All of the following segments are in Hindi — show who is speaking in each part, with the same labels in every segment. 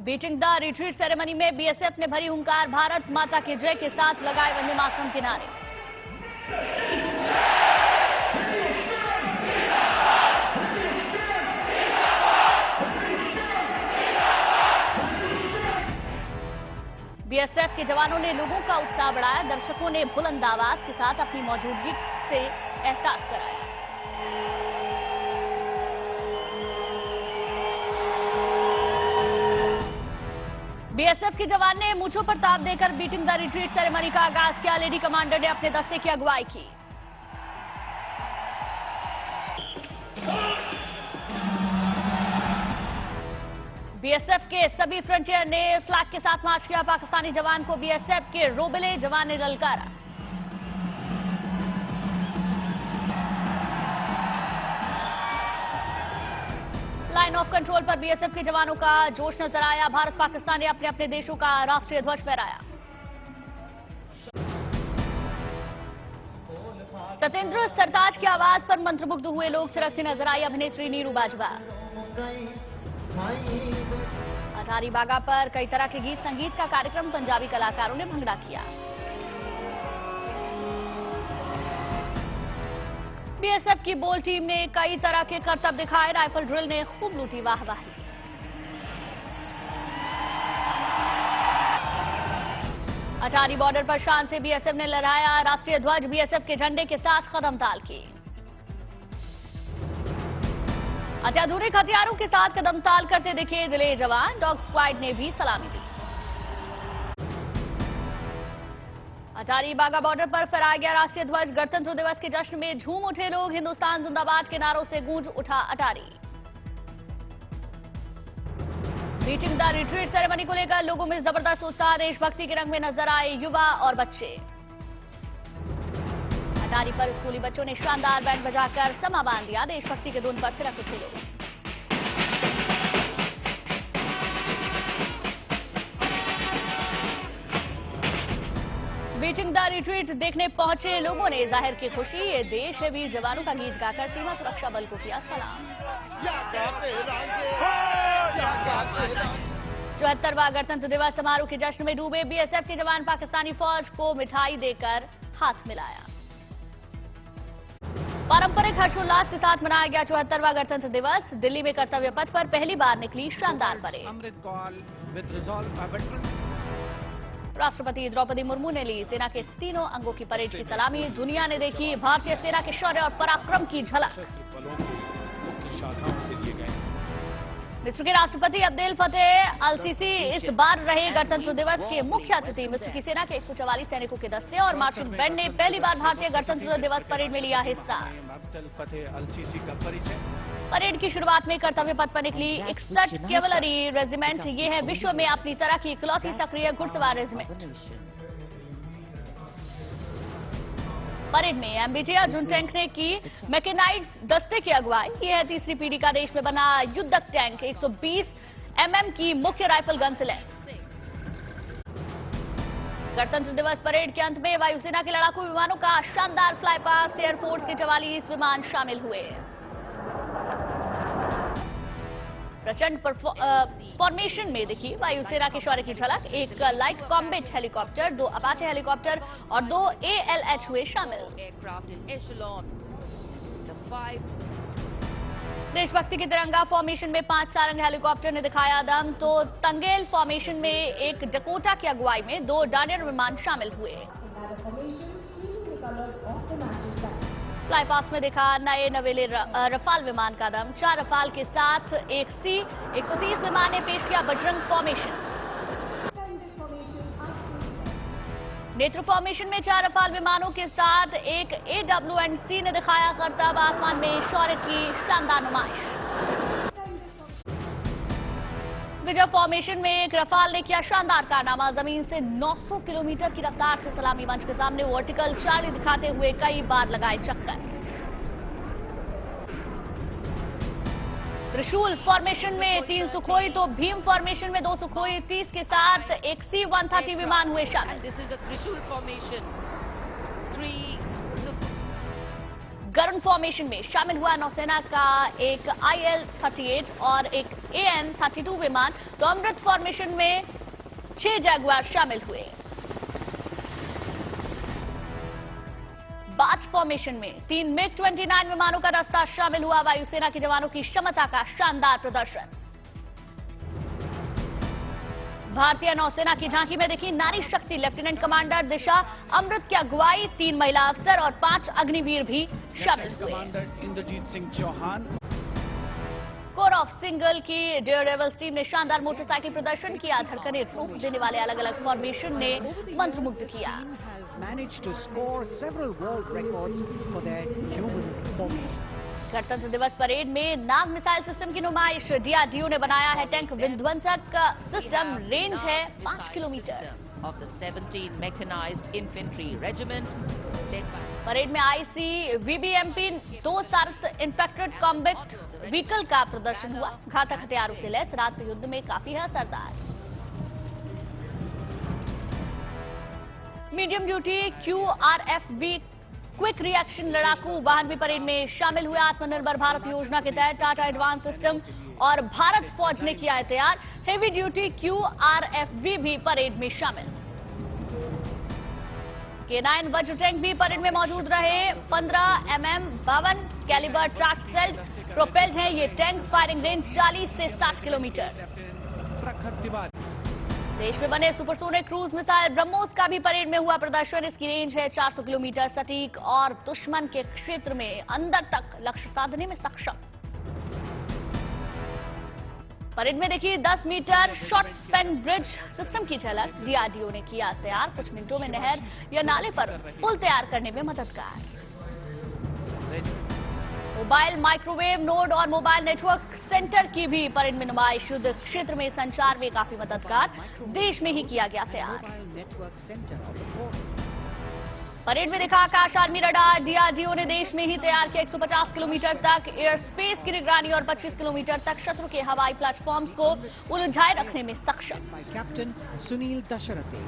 Speaker 1: बीटिंग द रिट्रीट सेरेमनी में बीएसएफ ने भरी हुंकार, भारत माता की जय के साथ लगाए वंदे मातरम के नारे। बीएसएफ के जवानों ने लोगों का उत्साह बढ़ाया, दर्शकों ने बुलंद आवाज के साथ अपनी मौजूदगी से एहसास कराया। बीएसएफ के जवान ने मूंछों पर ताप देकर बीटिंग द रिट्रीट सेरेमनी का आगाज किया। लेडी कमांडर ने अपने दस्ते की अगुवाई की। बीएसएफ के सभी फ्रंटियर ने फ्लैग के साथ मार्च किया। पाकिस्तानी जवान को बीएसएफ के रोबेले जवान ने ललकारा। लाइन ऑफ कंट्रोल पर बीएसएफ के जवानों का जोश नजर आया। भारत पाकिस्तान ने अपने अपने देशों का राष्ट्रीय ध्वज फहराया। सत्येंद्र सरताज की आवाज पर मंत्रमुग्ध हुए लोग थिरकते नजर आई। अभिनेत्री नीरू बाजवा। अटारी बागा पर कई तरह के गीत संगीत का कार्यक्रम, पंजाबी कलाकारों ने भंगड़ा किया। बीएसएफ की बोल टीम ने कई तरह के करतब दिखाए। राइफल ड्रिल ने खूब लूटी वाहवाही। अटारी बॉर्डर पर शान से बीएसएफ ने लहराया राष्ट्रीय ध्वज। बीएसएफ के झंडे के साथ कदम ताल की। अत्याधुनिक हथियारों के साथ कदम ताल करते दिखे दिले जवान। डॉग स्क्वाड ने भी सलामी दी। अटारी बागा बॉर्डर पर फहराया गया राष्ट्रीय ध्वज। गणतंत्र दिवस के जश्न में झूम उठे लोग। हिंदुस्तान जिंदाबाद के नारों से गूंज उठा अटारी। बीटिंग द रिट्रीट सेरेमनी को लेकर लोगों में जबरदस्त उत्साह। देशभक्ति के रंग में नजर आए युवा और बच्चे। अटारी पर स्कूली बच्चों ने शानदार बैंड बजाकर समा बांध दिया। देशभक्ति के धुन पर थिरक उठे लोग। बीटिंग द रिट्रीट देखने पहुंचे लोगों ने जाहिर की खुशी। ये देश है वीर जवानों का गीत गाकर सीमा सुरक्षा बल को किया सलाम। 74वां गणतंत्र दिवस समारोह के जश्न में डूबे बीएसएफ के जवान। पाकिस्तानी फौज को मिठाई देकर हाथ मिलाया। पारंपरिक हर्षोल्लास के साथ मनाया गया 74वां गणतंत्र दिवस। दिल्ली में कर्तव्य पथ पर पहली बार निकली शानदार परेड। राष्ट्रपति द्रौपदी मुर्मू ने ली सेना के तीनों अंगों की परेड की सलामी। दुनिया ने देखी भारतीय सेना के शौर्य और पराक्रम की झलक। मिस्र के राष्ट्रपति अब्देल फतेह अल सीसी इस बार रहे गणतंत्र दिवस के मुख्य अतिथि। मिस्र की सेना के 144 सैनिकों के दस्ते और मार्चिंग बैंड ने पहली बार भारतीय गणतंत्र दिवस परेड में लिया हिस्सा। परेड की शुरुआत में कर्तव्य पथ पर निकली 61 कैवलरी रेजिमेंट। ये है विश्व में अपनी तरह की इकलौती सक्रिय घुड़सवार रेजिमेंट। परेड में एमबीटी अर्जुन टैंक ने की मैकेनाइज्ड दस्ते की अगुवाई। यह है तीसरी पीढ़ी का देश में बना युद्धक टैंक। 120 mm की मुख्य राइफल गन से लैस। गणतंत्र दिवस परेड के अंत में वायुसेना के लड़ाकू विमानों का शानदार फ्लाई पास्ट। एयरफोर्स के 44 विमान शामिल हुए। प्रचंड फॉर्मेशन में देखी वायुसेना के शौर्य की झलक। एक light combat helicopter, 2 Apache helicopter और 2 ALH हुए शामिल। देशभक्ति की तिरंगा फॉर्मेशन में 5 सारंग हेलीकॉप्टर ने दिखाया दम। तो तंगेल फॉर्मेशन में एक डकोटा की अगुवाई में 2 डार्नियर विमान शामिल हुए। फ्लाई पास्ट में देखा नए नवेले रफाल विमान का दम। 4 रफाल के साथ एक C-130 विमान ने पेश किया बजरंग फॉर्मेशन। नेत्र फॉर्मेशन में 4 रफाल विमानों के साथ एक AW&C ने दिखाया करतब। आसमान में शौर्य की शानदार नुमाइश। विजय फॉर्मेशन में एक रफाल ने किया शानदार कारनामा। जमीन से 900 किलोमीटर की रफ्तार से सलामी मंच के सामने वर्टिकल चार्ली दिखाते हुए कई बार लगाए चक्कर। त्रिशूल फॉर्मेशन में 3 सुखोई, तो भीम फॉर्मेशन में 2 सुखोई 30 के साथ एक C-130 विमान हुए शामिल।
Speaker 2: दिस इज द त्रिशूल फॉर्मेशन। 3
Speaker 1: गरुण फॉर्मेशन में शामिल हुआ नौसेना का एक IL-38 और एक AN-32 विमान, तो अमृत फॉर्मेशन में 6 जैगुआर शामिल हुए। बाथ फॉर्मेशन में 3 MiG-29 विमानों का दस्ता शामिल हुआ। वायुसेना के जवानों की क्षमता का शानदार प्रदर्शन। भारतीय नौसेना की झांकी में देखी नारी शक्ति। लेफ्टिनेंट कमांडर दिशा अमृत की अगुवाई 3 महिला अफसर और 5 अग्निवीर भी शामिल हुए।
Speaker 3: Commander Indrajit Singh Chauhan.
Speaker 1: Corps of signal की डेयरडेविल्स टीम ने शानदार मोटरसाइकिल प्रदर्शन किया। धड़कने रोक देने वाले अलग अलग फॉर्मेशन ने मंत्रमुग्ध किया। गणतंत्र दिवस परेड में नाग मिसाइल सिस्टम की नुमाइश। डीआरडीओ ने बनाया है टैंक विध्वंसक सिस्टम। रेंज है 5 kilometre.
Speaker 2: of the 17 Mechanized Infantry Regiment led by
Speaker 1: parade में ICVBMP 2 सारथ इंफेक्टेड कॉम्बैट व्हीकल का प्रदर्शन हुआ। घातक हथियारों से लैस रात के युद्ध में काफी है असरदार। Medium duty QRFB quick reaction लड़ाकू वाहन भी परेड में शामिल हुए। आत्मनिर्भर भारत योजना के तहत टाटा एडवांस सिस्टम और भारत फौज ने किया है तैयार। हेवी ड्यूटी QRFB भी परेड में शामिल। K9 वज्र टैंक भी परेड में मौजूद रहे। 15 mm 52 calibre track self propelled है। ये टैंक फायरिंग रेंज 40 से 60 किलोमीटर। देश में बने सुपरसोनिक क्रूज मिसाइल ब्रह्मोस का भी परेड में हुआ प्रदर्शन। इसकी रेंज है 400 किलोमीटर। सटीक और दुश्मन के क्षेत्र में अंदर तक लक्ष्य साधने में सक्षम। परेड में देखिए 10 metre short span bridge system की झलक। डीआरडीओ ने किया तैयार। कुछ मिनटों में नहर या नाले पर पुल तैयार करने में मददगार। मोबाइल माइक्रोवेव नोड और मोबाइल नेटवर्क सेंटर की भी परेड में नुमाइश। युद्ध क्षेत्र में संचार में काफी मददगार। देश में ही किया गया तैयार। परेड में दिखा आकाश आर्मी रडार। डीआरडीओ ने देश में ही तैयार किया 150 किलोमीटर तक एयर स्पेस की निगरानी और 25 किलोमीटर तक शत्रु के हवाई प्लेटफॉर्म्स को उलझाए रखने में सक्षम।
Speaker 3: कैप्टन सुनील दशरथी।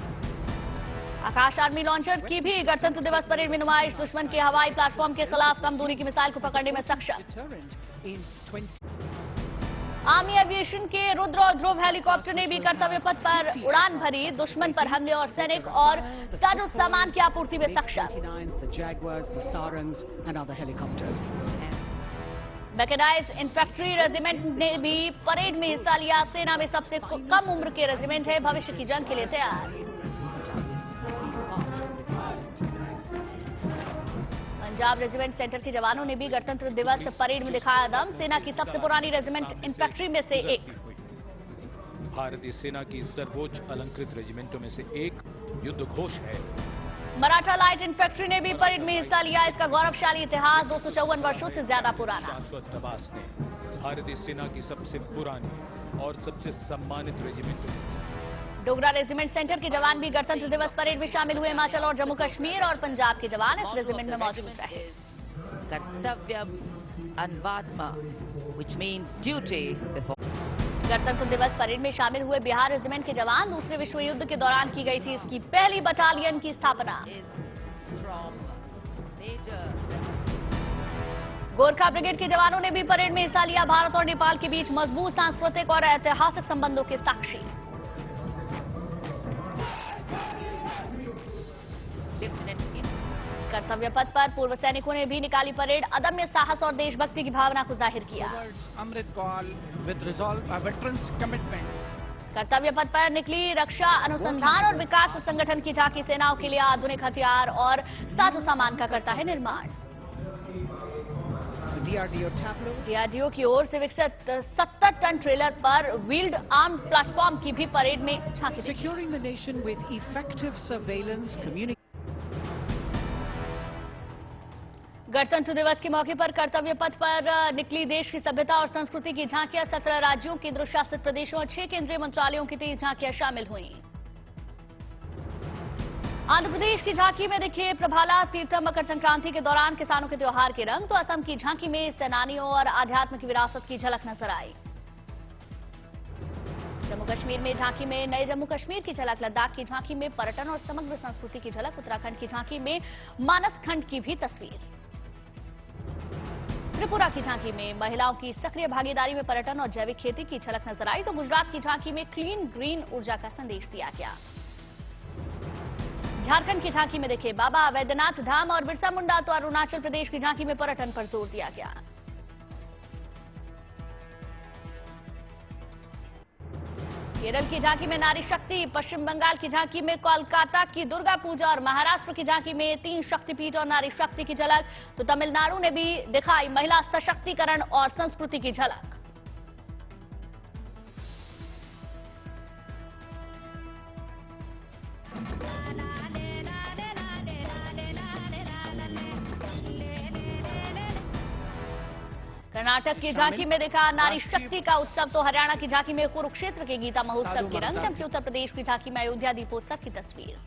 Speaker 1: आकाश आर्मी लॉन्चर की भी गणतंत्र दिवस परेड में नुमाइश। दुश्मन के हवाई प्लेटफॉर्म के खिलाफ कम दूरी की मिसाइल को पकड़ने में सक्षम। आर्मी एविएशन के रुद्र और ध्रुव हेलीकॉप्टर ने भी कर्तव्य पथ पर उड़ान भरी। दुश्मन पर हमले और सैनिक और साजो सामान की आपूर्ति में सक्षम। मैकेनाइज्ड इन्फेंट्री रेजिमेंट ने भी परेड में हिस्सा लिया। सेना में सबसे कम उम्र के रेजिमेंट है। भविष्य की जंग के लिए तैयार। पंजाब रेजिमेंट सेंटर के जवानों ने भी गणतंत्र दिवस परेड में दिखाया दम। सेना की सबसे पुरानी रेजिमेंट इन्फेंट्री में से एक।
Speaker 4: भारतीय सेना की सर्वोच्च अलंकृत रेजिमेंटों में से एक युद्ध घोष है।
Speaker 1: मराठा लाइट इन्फेंट्री ने भी परेड में हिस्सा लिया। इसका गौरवशाली इतिहास 254 वर्षों से ज्यादा पुराना।
Speaker 4: शाश्वत प्रवास ने भारतीय सेना की सबसे पुरानी और सबसे सम्मानित रेजिमेंटों में से।
Speaker 1: डोगरा रेजिमेंट सेंटर के जवान भी गणतंत्र दिवस परेड में शामिल हुए। हिमाचल और जम्मू कश्मीर और पंजाब के जवान इस रेजिमेंट में मौजूद रहे।
Speaker 2: Kartavyam Anvatma, which means duty before.
Speaker 1: गणतंत्र दिवस परेड में शामिल हुए बिहार रेजिमेंट के जवान। दूसरे विश्व युद्ध के दौरान की गई थी इसकी पहली बटालियन की स्थापना।
Speaker 2: From Major.
Speaker 1: गोरखा ब्रिगेड के जवानों ने भी परेड में हिस्सा लिया। भारत और नेपाल के बीच मजबूत सांस्कृतिक और ऐतिहासिक संबंधों के साक्षी। कर्तव्य पथ पर पूर्व सैनिकों ने भी निकाली परेड। अदम्य साहस और देशभक्ति की भावना को जाहिर किया।
Speaker 3: Amrit Kaal with resolve veterans commitment.
Speaker 1: Kartavya Path पर निकली रक्षा अनुसंधान और विकास संगठन की झांकी। सेनाओं के लिए आधुनिक हथियार और साजो सामान का करता है निर्माण। डीआरडीओ की ओर से विकसित 70 टन ट्रेलर पर व्हील्ड आर्म प्लेटफॉर्म की भी परेड में झांकी।
Speaker 3: Securing the nation with effective surveillance, communication.
Speaker 1: गणतंत्र दिवस के मौके पर कर्तव्य पथ पर निकली देश की सभ्यता और संस्कृति की झांकियां। 17 राज्यों, केंद्र शासित प्रदेशों और 6 केंद्रीय मंत्रालयों की 30 झांकियां शामिल हुई। आंध्र प्रदेश की झांकी में दिखे प्रभाला तीर्थम। मकर संक्रांति के दौरान किसानों के त्योहार के रंग। तो असम की झांकी में सेनानियों और आध्यात्म की विरासत की झलक नजर आई। जम्मू कश्मीर में झांकी में नए जम्मू कश्मीर की झलक। लद्दाख की झांकी में पर्यटन और समग्र संस्कृति की झलक। उत्तराखंड की झांकी में मानस खंड की भी तस्वीर। त्रिपुरा की झांकी में महिलाओं की सक्रिय भागीदारी में पर्यटन और जैविक खेती की झलक नजर आई, तो गुजरात की झांकी में क्लीन ग्रीन ऊर्जा का संदेश दिया गया। झारखंड की झांकी में देखे बाबा वैद्यनाथ धाम और बिरसा मुंडा, तो अरुणाचल प्रदेश की झांकी में पर्यटन पर जोर दिया गया। केरल की झांकी में नारी शक्ति, पश्चिम बंगाल की झांकी में कोलकाता की दुर्गा पूजा और महाराष्ट्र की झांकी में 3 शक्तिपीठ और नारी शक्ति की झलक, तो तमिलनाडु ने भी दिखाई महिला सशक्तिकरण और संस्कृति की झलक। कर्नाटक की झांकी में देखा नारी शक्ति का उत्सव, तो हरियाणा की झांकी में कुरुक्षेत्र के गीता महोत्सव के रंग, जबकि उत्तर प्रदेश की झांकी में अयोध्या दीपोत्सव की तस्वीर।